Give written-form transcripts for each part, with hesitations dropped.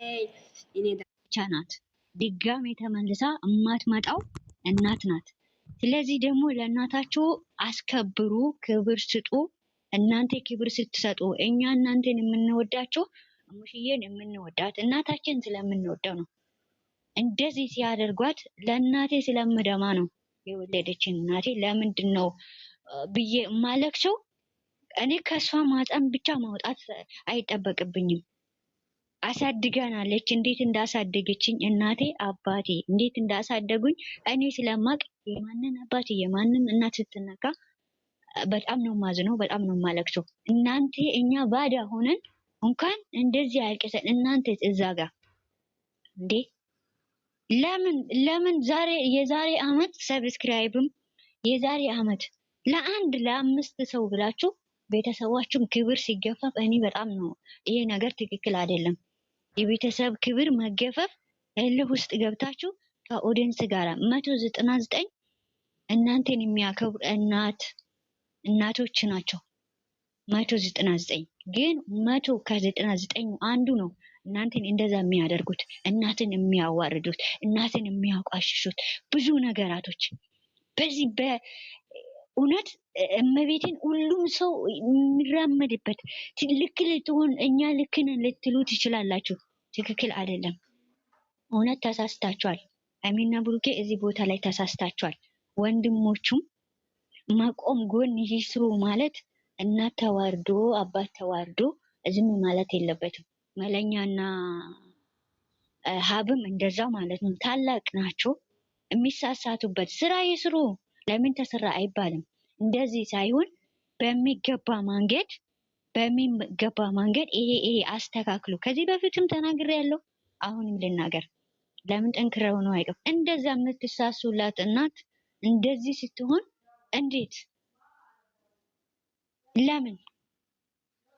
እኔ ብቻ ናት ድጋሜ ተመልሳ እማትመጣው እናት ናት። ስለዚህ ደግሞ ለእናታችሁ አስከብሩ፣ ክብር ስጡ። እናንተ ክብር ስትሰጡ እኛ እናንተን የምንወዳችሁ ሙሽዬን የምንወዳት እናታችን ስለምንወደው ነው። እንደዚህ ሲያደርጓት ለእናቴ ስለምደማ ነው የወለደችን እናቴ። ለምንድን ነው ብዬ የማለቅሰው? እኔ ከሷ ማፀን ብቻ ማውጣት አይጠበቅብኝም። አሳድጋናለች። እንዴት እንዳሳደገችኝ እናቴ አባቴ እንዴት እንዳሳደጉኝ እኔ ስለማቅ የማንን አባት የማንም እናት ስትነካ በጣም ነው ማዝነው፣ በጣም ነው ማለቅሰው። እናንተ እኛ ባዳ ሆነን እንኳን እንደዚህ አልቀሰን እናንተ እዛ ጋር እንዴ ለምን ዛሬ የዛሬ አመት ሰብስክራይብም የዛሬ አመት ለአንድ ለአምስት ሰው ብላችሁ ቤተሰባችሁን ክብር ሲገፈፍ እኔ በጣም ነው ይሄ ነገር ትክክል አይደለም። የቤተሰብ ክብር መገፈፍ እልህ ውስጥ ገብታችሁ ከኦዲየንስ ጋር 199 እናንተን የሚያከብሩ እናቶች ናቸው። 199 ግን 100 ከ99 አንዱ ነው እናንተን እንደዛ የሚያደርጉት፣ እናትን የሚያዋርዱት፣ እናትን የሚያቋሽሹት ብዙ ነገራቶች። በዚህ በእውነት እመቤቴን ሁሉም ሰው የሚራመድበት ልክ ልትሆን እኛ ልክ ነን ልትሉ ትችላላችሁ። ትክክል አይደለም። እውነት ተሳስታችኋል። አሚና ብሩኬ እዚህ ቦታ ላይ ተሳስታችኋል። ወንድሞቹም መቆም ጎን ይስሩ ማለት እናት ተዋርዶ አባት ተዋርዶ ዝም ማለት የለበትም። መለኛና ሀብም እንደዛው ማለት ነው። ታላቅ ናቸው። የሚሳሳቱበት ስራ ይስሩ። ለምን ተሰራ አይባልም። እንደዚህ ሳይሆን በሚገባ መንገድ ይሄ አስተካክሉ። ከዚህ በፊትም ተናግሬያለሁ፣ አሁንም ልናገር። ለምን ጠንክረው ነው አይቀር። እንደዛ የምትሳሱላት እናት እንደዚህ ስትሆን እንዴት ለምን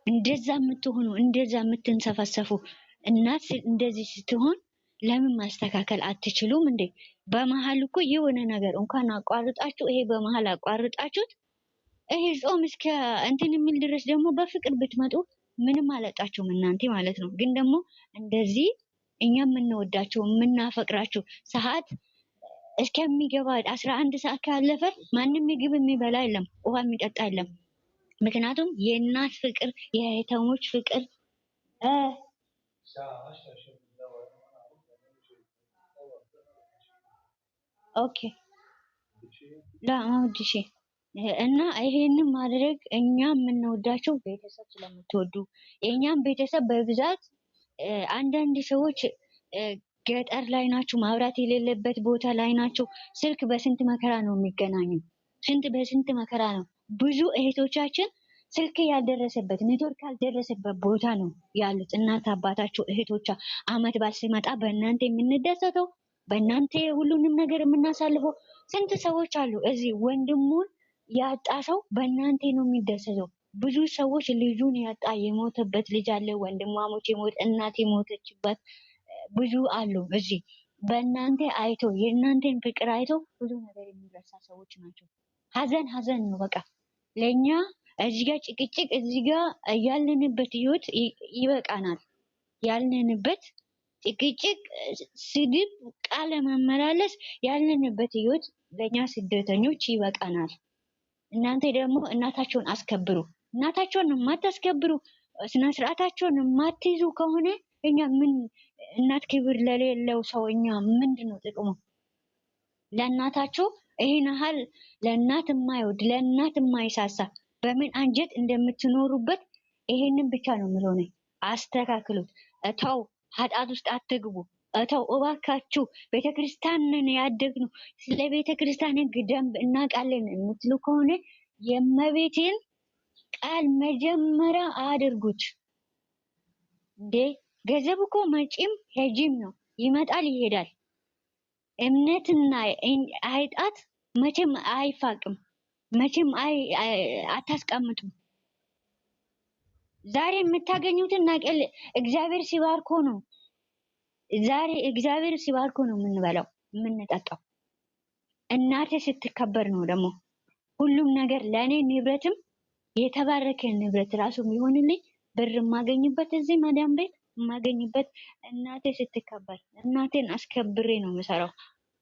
እንደዛ የምትሆኑ እንደዛ የምትንሰፈሰፉ እናት እንደዚህ ስትሆን ለምን ማስተካከል አትችሉም እንዴ? በመሃል እኮ የሆነ ነገር እንኳን አቋርጣችሁ ይሄ በመሃል አቋርጣችሁት ይሄ ጾም እስከ እንትን የሚል ድረስ ደግሞ በፍቅር ብትመጡ ምንም አላጣችሁም እናንተ ማለት ነው። ግን ደግሞ እንደዚህ እኛ የምንወዳችሁ የምናፈቅራችሁ ሰዓት እስከሚገባ 11 ሰዓት ካለፈ ማንም ምግብ የሚበላ የለም፣ ውሃ የሚጠጣ የለም። ምክንያቱም የእናት ፍቅር የእህቶች ፍቅር ኦኬ ላውዲሽ እና ይሄንን ማድረግ እኛ የምንወዳቸው ቤተሰብ ስለምትወዱ የኛም ቤተሰብ በብዛት አንዳንድ ሰዎች ገጠር ላይ ናቸው፣ ማብራት የሌለበት ቦታ ላይ ናቸው። ስልክ በስንት መከራ ነው የሚገናኙ፣ በስንት መከራ ነው። ብዙ እህቶቻችን ስልክ ያልደረሰበት ኔትወርክ ያልደረሰበት ቦታ ነው ያሉት። እናት አባታቸው እህቶቻ አመት በዓል ሲመጣ በእናንተ የምንደሰተው በእናንተ ሁሉንም ነገር የምናሳልፈው ስንት ሰዎች አሉ። እዚህ ወንድሙን ያጣ ሰው በእናንተ ነው የሚደሰተው። ብዙ ሰዎች ልጁን ያጣ የሞተበት ልጅ አለ፣ ወንድማሞች የሞት እናት የሞተችበት ብዙ አሉ። እዚህ በእናንተ አይቶ የእናንተን ፍቅር አይቶ ብዙ ነገር የሚረሳ ሰዎች ናቸው። ሀዘን ነው በቃ ለኛ። እዚህ ጋር ጭቅጭቅ፣ እዚህ ጋር ያለንበት ህይወት ይበቃናል። ያለንበት ጭቅጭቅ፣ ስድብ፣ ቃለ መመላለስ ያለንበት ህይወት ለኛ ስደተኞች ይበቃናል። እናንተ ደግሞ እናታቸውን አስከብሩ። እናታቸውን የማታስከብሩ ስነ ስርዓታቸውን የማትይዙ ከሆነ እኛ ምን እናት ክብር ለሌለው ሰው እኛ ምንድነው ጥቅሙ? ለእናታቸው ይሄን ያህል ለእናት የማይወድ ለእናት የማይሳሳ በምን አንጀት እንደምትኖሩበት ይሄንን ብቻ ነው የምለው ነኝ። አስተካክሉት። እተው ኃጢአት ውስጥ አትግቡ። እተው እባካችሁ። ቤተክርስቲያንን ያደግነው ስለ ቤተክርስቲያን ህግ ደንብ እናውቃለን የምትሉ ከሆነ የእመቤቴን ቃል መጀመሪያ አድርጉት። እንዴ ገንዘብ እኮ መጪም ሄጂም ነው፣ ይመጣል ይሄዳል። እምነትና ኃጢአት መቼም አይፋቅም፣ መቼም አታስቀምጡም። ዛሬ የምታገኙትን ናቀል እግዚአብሔር ሲባርኮ ነው። ዛሬ እግዚአብሔር ሲባርኮ ነው የምንበላው የምንጠጣው። እናቴ ስትከበር ነው ደግሞ ሁሉም ነገር ለኔ ንብረትም የተባረከ ንብረት ራሱ የሚሆንልኝ ብር የማገኝበት እዚህ ማዳም ቤት የማገኝበት እናቴ ስትከበር እናቴን አስከብሬ ነው የምሰራው።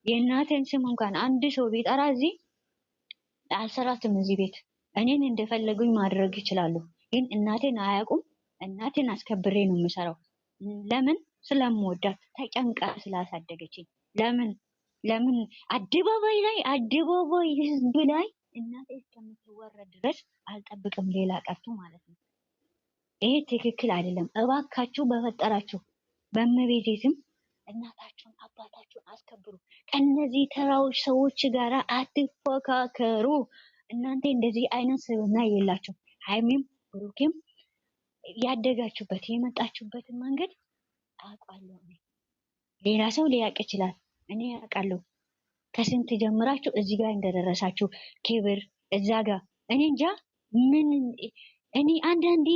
የእናቴን ስም እንኳን አንድ ሰው ቢጠራ እዚህ አልሰራትም። እዚህ ቤት እኔን እንደፈለጉኝ ማድረግ ይችላሉ፣ ግን እናቴን አያውቁም። እናቴን አስከብሬ ነው የምሰራው። ለምን? ስለምወዳት ተጨንቃ ስላሳደገችኝ። ለምን አደባባይ ህዝብ ላይ እናቴ እስከምትወረድ ድረስ አልጠብቅም፣ ሌላ ቀርቶ ማለት ነው። ይሄ ትክክል አይደለም። እባካችሁ በፈጠራችሁ በእመቤቴ ስም እናታችሁን አባታችሁን አስከብሩ። ከነዚህ ተራዎች ሰዎች ጋር አትፎካከሩ። እናንተ እንደዚህ አይነት ስብዕና የላችሁ። ሃይሚም ብሩኬም ያደጋችሁበት የመጣችሁበትን መንገድ አውቃለሁ። ሌላ ሰው ሊያውቅ ይችላል፣ እኔ ያውቃለሁ። ከስንት ጀምራችሁ እዚህ ጋር እንደደረሳችሁ ክብር እዛ ጋር እኔ እንጃ ምን እኔ አንዳንዴ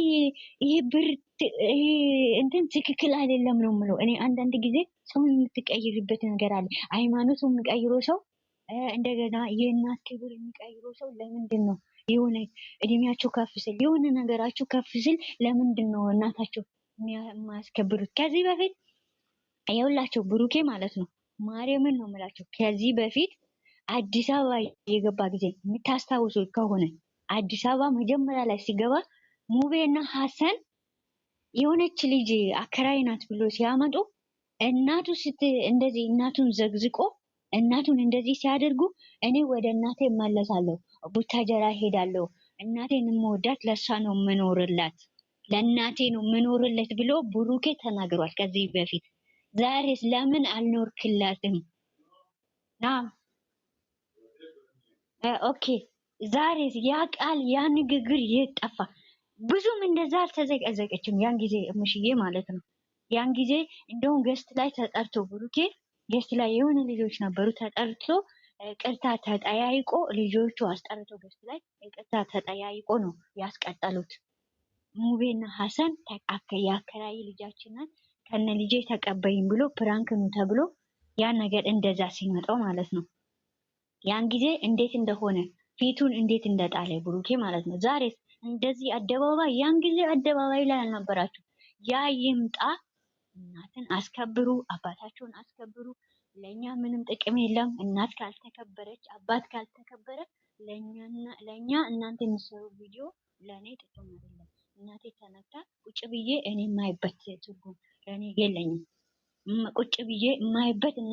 ይሄ ብር ይሄ እንትን ትክክል አይደለም ነው የምለው። እኔ አንዳንድ ጊዜ ሰው የምትቀይርበት ነገር አለ። ሃይማኖቱ የሚቀይሮ ሰው እንደገና የእናት ክብር የሚቀይሮ ሰው ለምንድን ነው? የሆነ እድሜያቸው ከፍ ስል የሆነ ነገራችሁ ከፍ ስል ለምንድን ነው እናታቸው የማያስከብሩት? ከዚህ በፊት የሁላቸው ብሩኬ ማለት ነው ማርያምን ነው የምላቸው። ከዚህ በፊት አዲስ አበባ የገባ ጊዜ የምታስታውሱ ከሆነ አዲስ አበባ መጀመሪያ ላይ ሲገባ ሙቤና ሀሰን የሆነች ልጅ አከራይ ናት ብሎ ሲያመጡ እናቱ እንደዚህ እናቱን ዘግዝቆ እናቱን እንደዚህ ሲያደርጉ እኔ ወደ እናቴ እመለሳለሁ፣ ቡታጀራ ሄዳለሁ፣ እናቴን የምወዳት ለእሷ ነው የምኖርላት፣ ለእናቴ ነው የምኖርለት ብሎ ብሩኬ ተናግሯል ከዚህ በፊት። ዛሬስ ለምን አልኖርክላትም? ኦኬ ዛሬስ ያ ቃል ያ ንግግር የት ጠፋ? ብዙም እንደዛ አልተዘቀዘቀችም ያን ጊዜ እምሽዬ ማለት ነው። ያን ጊዜ እንደውም ገስት ላይ ተጠርቶ ብሩኬ ገስት ላይ የሆነ ልጆች ነበሩ ተጠርቶ ቅርታ ተጠያይቆ ልጆቹ አስጠርቶ ገስት ላይ ቅርታ ተጠያይቆ ነው ያስቀጠሉት። ሙቤና ሀሰን የአከራይ ልጃችን ናት ከነ ልጄ ተቀበይም ብሎ ፕራንክ ነው ተብሎ ያን ነገር እንደዛ ሲመጣው ማለት ነው። ያን ጊዜ እንዴት እንደሆነ ፊቱን እንዴት እንደጣለ ብሩኬ ማለት ነው። ዛሬስ እንደዚህ አደባባይ ያን ጊዜ አደባባይ ላይ አልነበራችሁ። ያ ይምጣ። እናትን አስከብሩ፣ አባታቸውን አስከብሩ። ለኛ ምንም ጥቅም የለም። እናት ካልተከበረች አባት ካልተከበረ ለኛ እናንተ የሚሰሩ ቪዲዮ ለኔ ጥቅም አይደለም። እናቴ ተነክታ ቁጭ ብዬ እኔ የማይበት ትርጉም ለኔ የለኝም። ቁጭ ብዬ የማይበት እና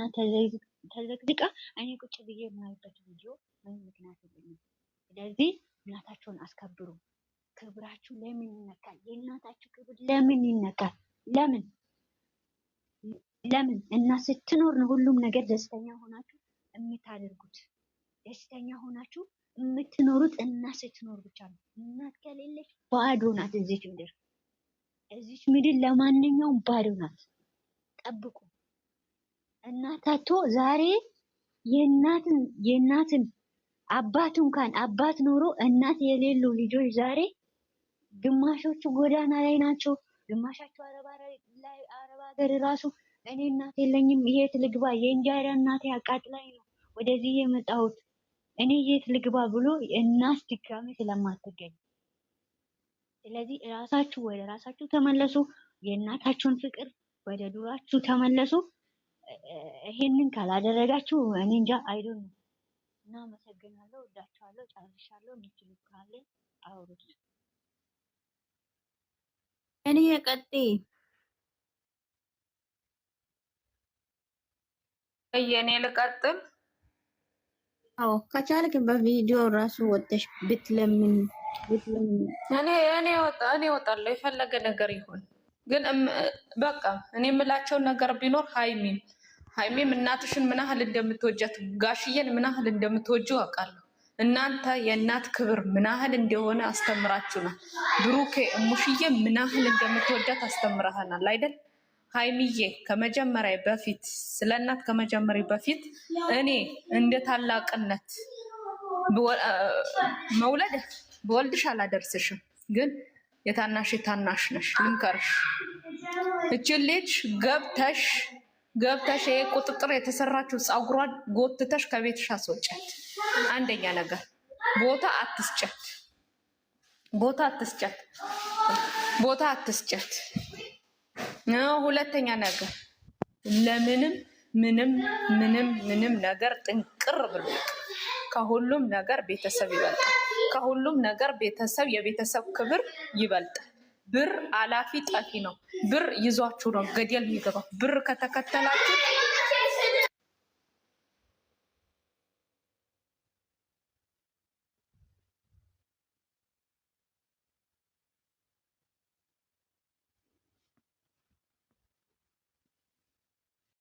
ተዘግዝቃ እኔ ቁጭ ብዬ የማይበት ቪዲዮ ምንም ምክንያት የለኝም። ስለዚህ እናታቸውን አስከብሩ። ክብራችሁ ለምን ይነካል? የእናታችሁ ክብር ለምን ይነካል? ለምን እና ስትኖር ነው ሁሉም ነገር ደስተኛ ሆናችሁ የምታደርጉት። ደስተኛ ሆናችሁ የምትኖሩት እናት ስትኖር ብቻ ነው። እናት ከሌለች ባዶ ናት እዚች ምድር። እዚች ምድር ለማንኛውም ባዶ ናት። ጠብቁ። እናታቶ ዛሬ የእናትን አባት እንኳን አባት ኖሮ እናት የሌሉ ልጆች ዛሬ ግማሾቹ ጎዳና ላይ ናቸው። ግማሻቸው አረብ ሀገር ራሱ እኔ እናት የለኝም የት ልግባ፣ የእንጀራ እናቴ አቃጥላኝ ነው ወደዚህ የመጣሁት እኔ የት ልግባ ብሎ እናት ድጋሜ ስለማትገኝ፣ ስለዚህ ራሳችሁ ወደ ራሳችሁ ተመለሱ። የእናታችሁን ፍቅር ወደ ዱራችሁ ተመለሱ። ይሄንን ካላደረጋችሁ እኔ እንጃ አይዶን ነው። እና አመሰግናለሁ። ወዳችኋለሁ። ጨርሻለሁ። የምትሉ ካለ አውሩት። እኔ የቀጤ እኔ ልቀጥል። አዎ ከቻልክ በቪዲዮ ራሱ ወጥተሽ ብትለምን እኔ እወጣለሁ። የፈለገ ነገር ይሁን ግን በቃ እኔ የምላቸው ነገር ቢኖር ሃይሚም እናትሽን ምን ያህል እንደምትወጃት ጋሽዬን ምን ያህል እንደምትወጂው አውቃለሁ። እናንተ የእናት ክብር ምን ያህል እንደሆነ አስተምራችሁናል። ብሩኬ እሙሽዬ ምን ያህል እንደምትወዳት አስተምረሃናል አይደል? ሃይሚዬ ከመጀመሪያ በፊት ስለ እናት ከመጀመሪያ በፊት እኔ እንደ ታላቅነት መውለድ በወልድሽ አላደርስሽም፣ ግን የታናሽ ታናሽ ነሽ። ልምከርሽ፣ እችን ልጅ ገብተሽ ይሄ ቁጥጥር የተሰራችው ፀጉሯን ጎትተሽ ከቤትሽ አስወጫት። አንደኛ ነገር ቦታ አትስጨት። ሁለተኛ ነገር ለምንም ምንም ምንም ምንም ነገር ጥንቅር ብሎ ከሁሉም ነገር ቤተሰብ ይበልጣል። ከሁሉም ነገር ቤተሰብ፣ የቤተሰብ ክብር ይበልጣል። ብር አላፊ ጠፊ ነው። ብር ይዟችሁ ነው ገደል የሚገባው። ብር ከተከተላችሁ